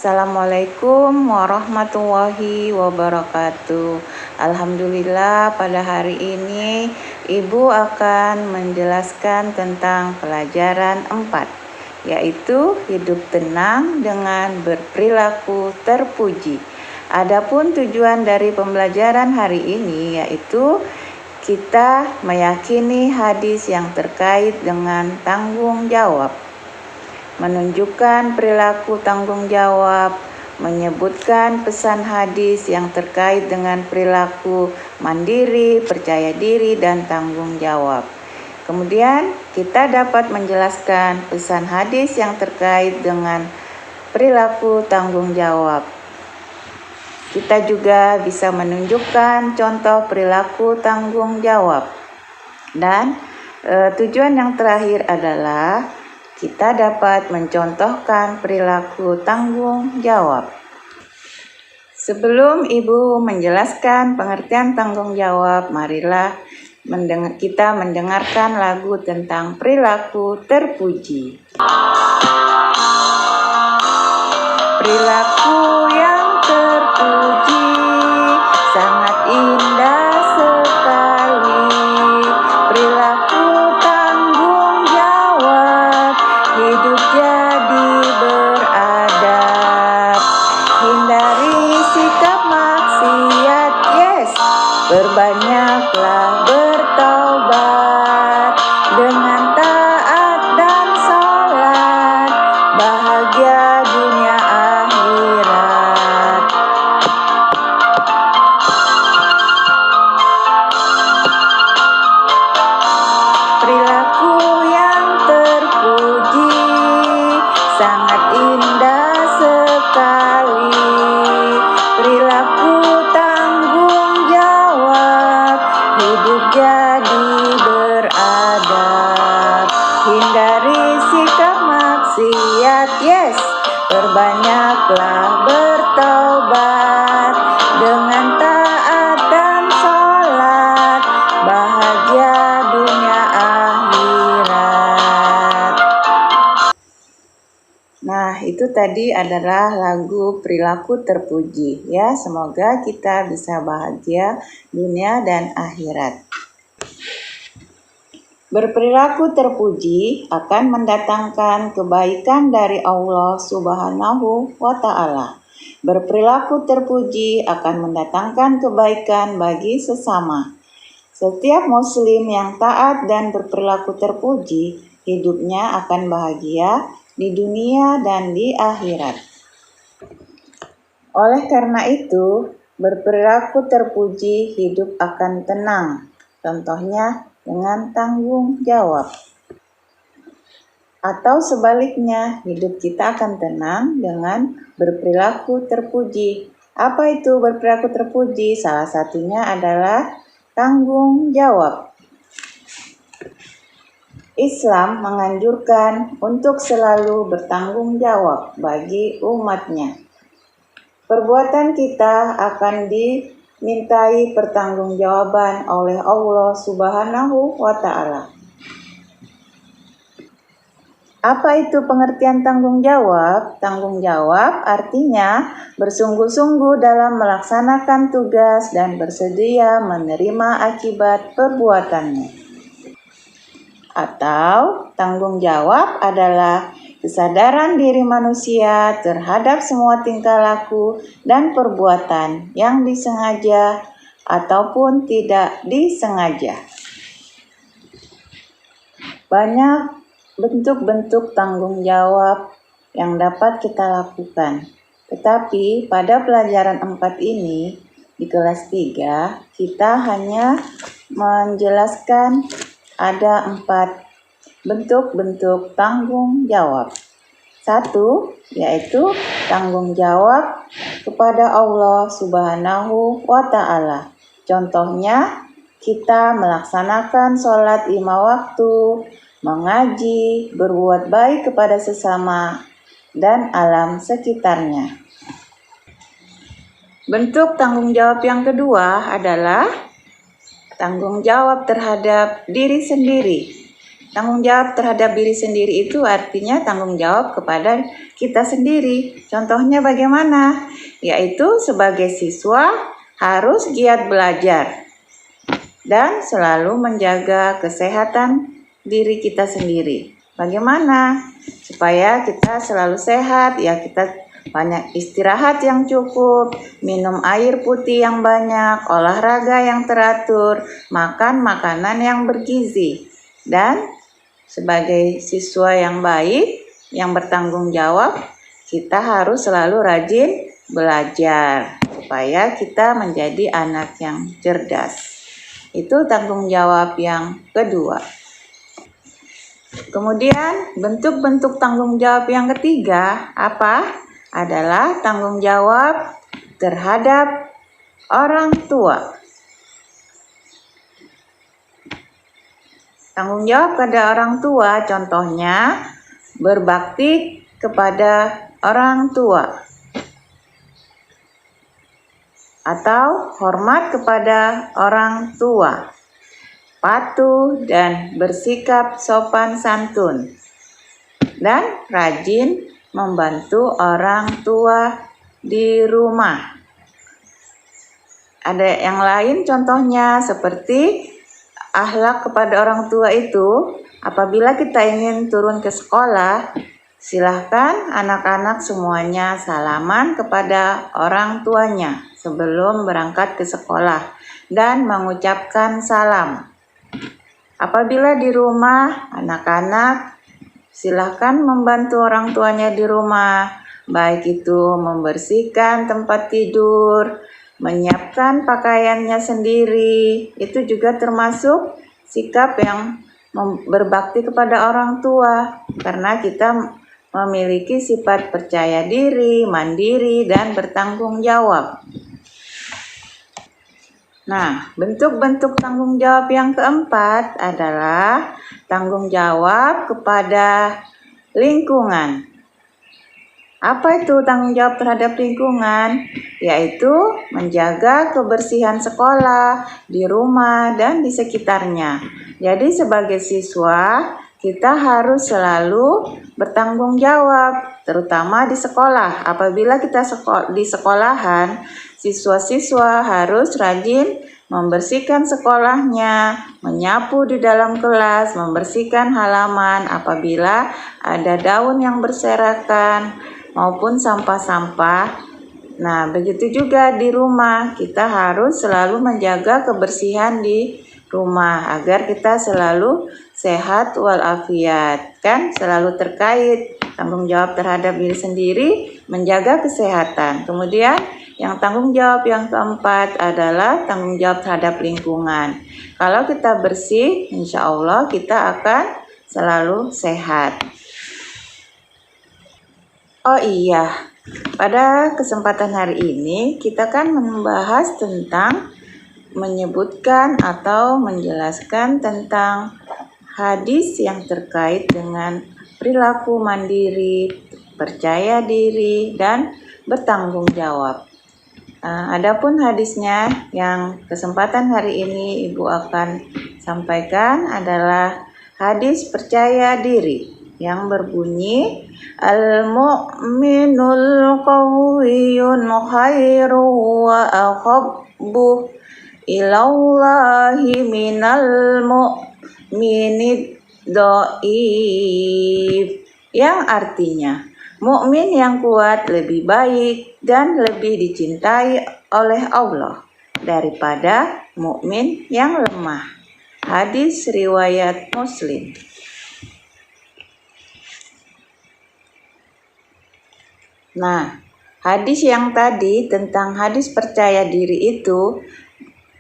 Assalamualaikum warahmatullahi wabarakatuh. Alhamdulillah, pada hari ini Ibu akan menjelaskan tentang pelajaran 4, yaitu hidup tenang dengan berperilaku terpuji. Adapun tujuan dari pembelajaran hari ini yaitu kita meyakini hadis yang terkait dengan tanggung jawab, menunjukkan perilaku tanggung jawab, menyebutkan pesan hadis yang terkait dengan perilaku mandiri, percaya diri, dan tanggung jawab. Kemudian kita dapat menjelaskan pesan hadis yang terkait dengan perilaku tanggung jawab. Kita juga bisa menunjukkan contoh perilaku tanggung jawab. Dan tujuan yang terakhir adalah kita dapat mencontohkan perilaku tanggung jawab. Sebelum Ibu menjelaskan pengertian tanggung jawab, marilah kita mendengarkan lagu tentang perilaku terpuji. Perilaku yang terpuji sangat indah sekali. Perilaku tanggung jawab, hidup jadi beradab. Hindari sikap maksiat, yes. Berbanyaklah bertaubat. Dengan taat dan salat, bahagia dunia akhirat. Perilaku yang terpuji sangat indah sekali. Perilaku tanggung jawab, hidup jadi beradab. Hindari sikap maksiat, yes. Berbanyaklah bertaubat. Dengan taat dan salat, bahagia dunia akhirat. Nah, itu tadi adalah lagu perilaku terpuji ya. Semoga kita bisa bahagia dunia dan akhirat. Berperilaku terpuji akan mendatangkan kebaikan dari Allah Subhanahu wa Ta'ala. Berperilaku terpuji akan mendatangkan kebaikan bagi sesama. Setiap muslim yang taat dan berperilaku terpuji, hidupnya akan bahagia di dunia dan di akhirat. Oleh karena itu, berperilaku terpuji hidup akan tenang. Contohnya dengan tanggung jawab. Atau sebaliknya, hidup kita akan tenang dengan berperilaku terpuji. Apa itu berperilaku terpuji? Salah satunya adalah tanggung jawab. Islam menganjurkan untuk selalu bertanggung jawab bagi umatnya. Perbuatan kita akan dimintai pertanggungjawaban oleh Allah Subhanahu wa Ta'ala. Apa itu pengertian tanggung jawab? Tanggung jawab artinya bersungguh-sungguh dalam melaksanakan tugas dan bersedia menerima akibat perbuatannya. Atau tanggung jawab adalah kesadaran diri manusia terhadap semua tingkah laku dan perbuatan yang disengaja ataupun tidak disengaja. Banyak bentuk-bentuk tanggung jawab yang dapat kita lakukan. Tetapi pada pelajaran 4 ini, di kelas 3, kita hanya menjelaskan ada 4 bentuk-bentuk tanggung jawab. 1, yaitu tanggung jawab kepada Allah Subhanahu wa Ta'ala. Contohnya, kita melaksanakan sholat 5 waktu, mengaji, berbuat baik kepada sesama, dan alam sekitarnya. Bentuk tanggung jawab yang kedua adalah tanggung jawab terhadap diri sendiri. Tanggung jawab terhadap diri sendiri itu artinya tanggung jawab kepada kita sendiri. Contohnya bagaimana? Yaitu sebagai siswa harus giat belajar dan selalu menjaga kesehatan diri kita sendiri. Bagaimana? Supaya kita selalu sehat, ya kita banyak istirahat yang cukup, minum air putih yang banyak, olahraga yang teratur, makan makanan yang bergizi. Dan sebagai siswa yang baik, yang bertanggung jawab, kita harus selalu rajin belajar supaya kita menjadi anak yang cerdas. Itu tanggung jawab yang kedua. Kemudian bentuk-bentuk tanggung jawab yang ketiga apa? Adalah tanggung jawab terhadap orang tua. Tanggung jawab pada orang tua contohnya berbakti kepada orang tua atau hormat kepada orang tua, patuh dan bersikap sopan santun, dan rajin membantu orang tua di rumah. Ada yang lain contohnya seperti akhlak kepada orang tua itu, apabila kita ingin turun ke sekolah, silahkan anak-anak semuanya salaman kepada orang tuanya sebelum berangkat ke sekolah dan mengucapkan salam. Apabila di rumah, anak-anak silahkan membantu orang tuanya di rumah, baik itu membersihkan tempat tidur, menyiapkan pakaiannya sendiri. Itu juga termasuk sikap yang berbakti kepada orang tua, karena kita memiliki sifat percaya diri, mandiri, dan bertanggung jawab. Nah, bentuk-bentuk tanggung jawab yang keempat adalah tanggung jawab kepada lingkungan. Apa itu tanggung jawab terhadap lingkungan? Yaitu menjaga kebersihan sekolah, di rumah, dan di sekitarnya. Jadi sebagai siswa, kita harus selalu bertanggung jawab, terutama di sekolah. Apabila kita di sekolahan, siswa-siswa harus rajin membersihkan sekolahnya, menyapu di dalam kelas, membersihkan halaman apabila ada daun yang berserakan maupun sampah-sampah. Nah, begitu juga di rumah, kita harus selalu menjaga kebersihan di rumah agar kita selalu sehat walafiat. Kan selalu terkait tanggung jawab terhadap diri sendiri, menjaga kesehatan. Kemudian yang tanggung jawab yang keempat adalah tanggung jawab terhadap lingkungan. Kalau kita bersih, insya Allah kita akan selalu sehat. Oh iya, pada kesempatan hari ini kita kan membahas tentang menyebutkan atau menjelaskan tentang hadis yang terkait dengan perilaku mandiri, percaya diri, dan bertanggung jawab. Adapun hadisnya yang kesempatan hari ini Ibu akan sampaikan adalah hadis percaya diri yang berbunyi al-mu'minul qawiyyun khairu wa ahabbu ilallahi minal mu'minid dhaif, yang artinya mukmin yang kuat lebih baik dan lebih dicintai oleh Allah daripada mukmin yang lemah. Hadis riwayat Muslim. Nah, hadis yang tadi tentang hadis percaya diri itu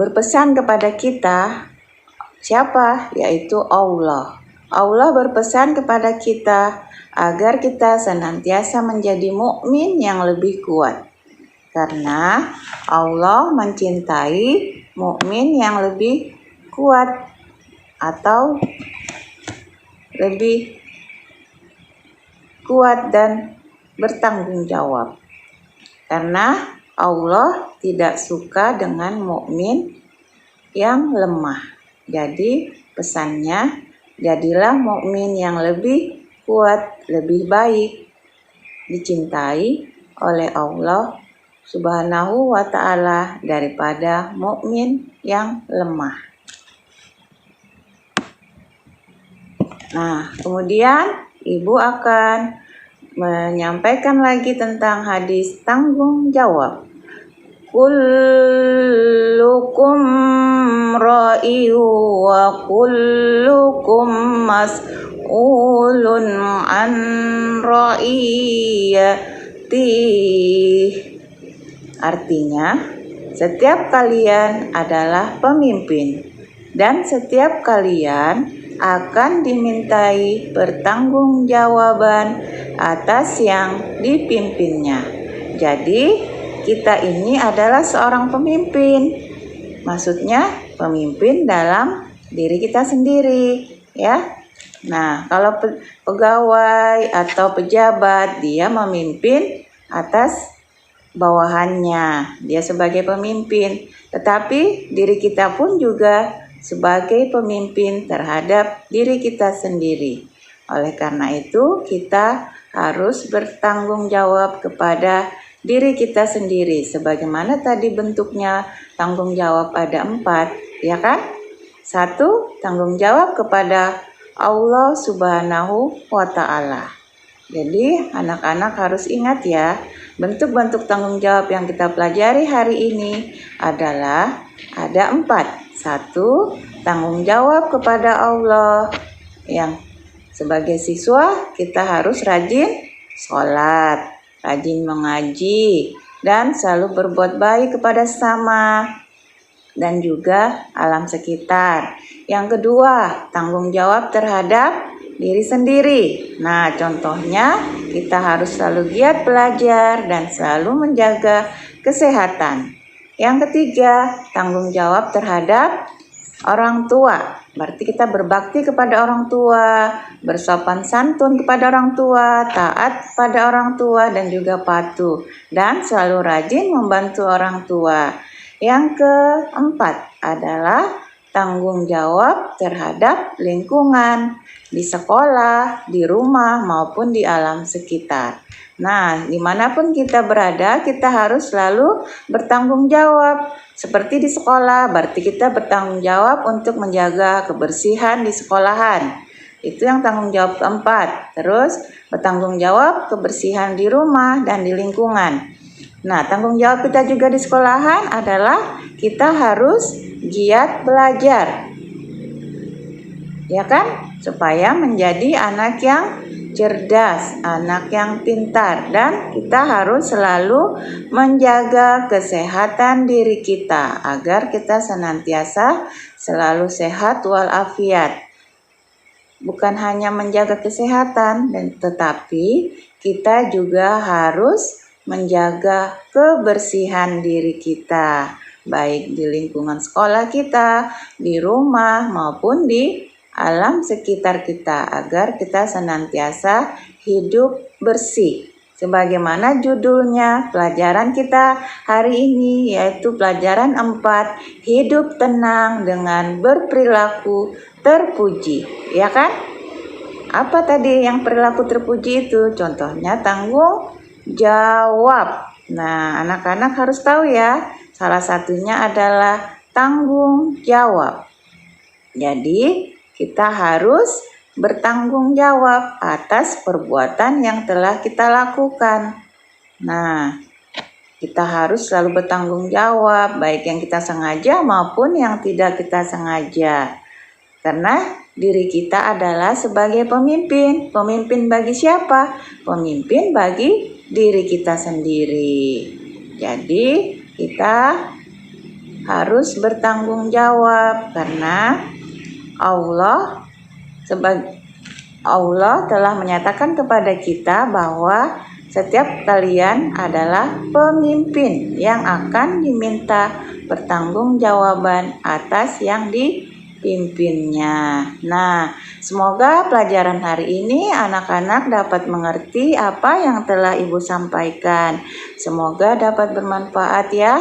berpesan kepada kita siapa? Yaitu Allah. Allah berpesan kepada kita agar kita senantiasa menjadi mukmin yang lebih kuat. Karena Allah mencintai mukmin yang lebih kuat atau lebih kuat dan bertanggung jawab. Karena Allah tidak suka dengan mukmin yang lemah. Jadi pesannya Jadilah mukmin yang lebih kuat, lebih baik, dicintai oleh Allah Subhanahu wa Ta'ala daripada mukmin yang lemah. Nah, kemudian Ibu akan menyampaikan lagi tentang hadis tanggung jawab. Kullukum ra'i wa kullukum mas'ulun an ra'iyati. Artinya, setiap kalian adalah pemimpin dan setiap kalian akan dimintai pertanggungjawaban atas yang dipimpinnya. Jadi, kita ini adalah seorang pemimpin. Maksudnya pemimpin dalam diri kita sendiri, ya. Nah, kalau pegawai atau pejabat, dia memimpin atas bawahannya. Dia sebagai pemimpin. Tetapi diri kita pun juga sebagai pemimpin terhadap diri kita sendiri. Oleh karena itu, kita harus bertanggung jawab kepada diri kita sendiri. Sebagaimana tadi bentuknya tanggung jawab ada 4, ya kan? 1, tanggung jawab kepada Allah Subhanahu wa Ta'ala. Jadi anak-anak harus ingat ya, bentuk-bentuk tanggung jawab yang kita pelajari hari ini adalah ada 4. 1, tanggung jawab kepada Allah. Yang sebagai siswa kita harus rajin sholat, rajin mengaji, dan selalu berbuat baik kepada sesama dan juga alam sekitar. Yang kedua, tanggung jawab terhadap diri sendiri. Nah, contohnya kita harus selalu giat belajar dan selalu menjaga kesehatan. Yang ketiga, tanggung jawab terhadap orang tua. Berarti kita berbakti kepada orang tua, bersopan santun kepada orang tua, taat pada orang tua dan juga patuh, dan selalu rajin membantu orang tua. Yang keempat adalah tanggung jawab terhadap lingkungan, di sekolah, di rumah, maupun di alam sekitar. Nah, dimanapun kita berada, kita harus selalu bertanggung jawab. Seperti di sekolah, berarti kita bertanggung jawab untuk menjaga kebersihan di sekolahan. Itu yang tanggung jawab keempat. Terus, bertanggung jawab kebersihan di rumah dan di lingkungan. Nah, tanggung jawab kita juga di sekolahan adalah kita harus giat belajar. Ya kan? Supaya menjadi anak yang cerdas, anak yang pintar, dan kita harus selalu menjaga kesehatan diri kita agar kita senantiasa selalu sehat walafiat. Bukan hanya menjaga kesehatan, tetapi kita juga harus menjaga kebersihan diri kita, baik di lingkungan sekolah kita, di rumah maupun di alam sekitar kita, agar kita senantiasa hidup bersih. Sebagaimana judulnya pelajaran kita hari ini, yaitu pelajaran 4, hidup tenang dengan berperilaku terpuji. Ya kan? Apa tadi yang perilaku terpuji itu? Contohnya tanggung jawab. Nah, anak-anak harus tahu ya, salah satunya adalah tanggung jawab. Jadi, kita harus bertanggung jawab atas perbuatan yang telah kita lakukan. Nah, kita harus selalu bertanggung jawab, baik yang kita sengaja maupun yang tidak kita sengaja. Karena diri kita adalah sebagai pemimpin. Pemimpin bagi siapa? Pemimpin bagi diri kita sendiri. Jadi, kita harus bertanggung jawab karena Allah telah menyatakan kepada kita bahwa setiap kalian adalah pemimpin yang akan diminta pertanggungjawaban atas yang dipimpinnya. Nah, semoga pelajaran hari ini anak-anak dapat mengerti apa yang telah Ibu sampaikan. Semoga dapat bermanfaat ya.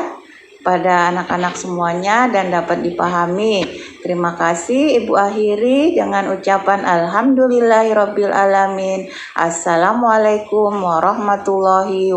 pada anak-anak semuanya dan dapat dipahami. Terima kasih. Ibu akhiri dengan ucapan alhamdulillahirabbil alamin. Assalamualaikum warahmatullahi wabarakatuh.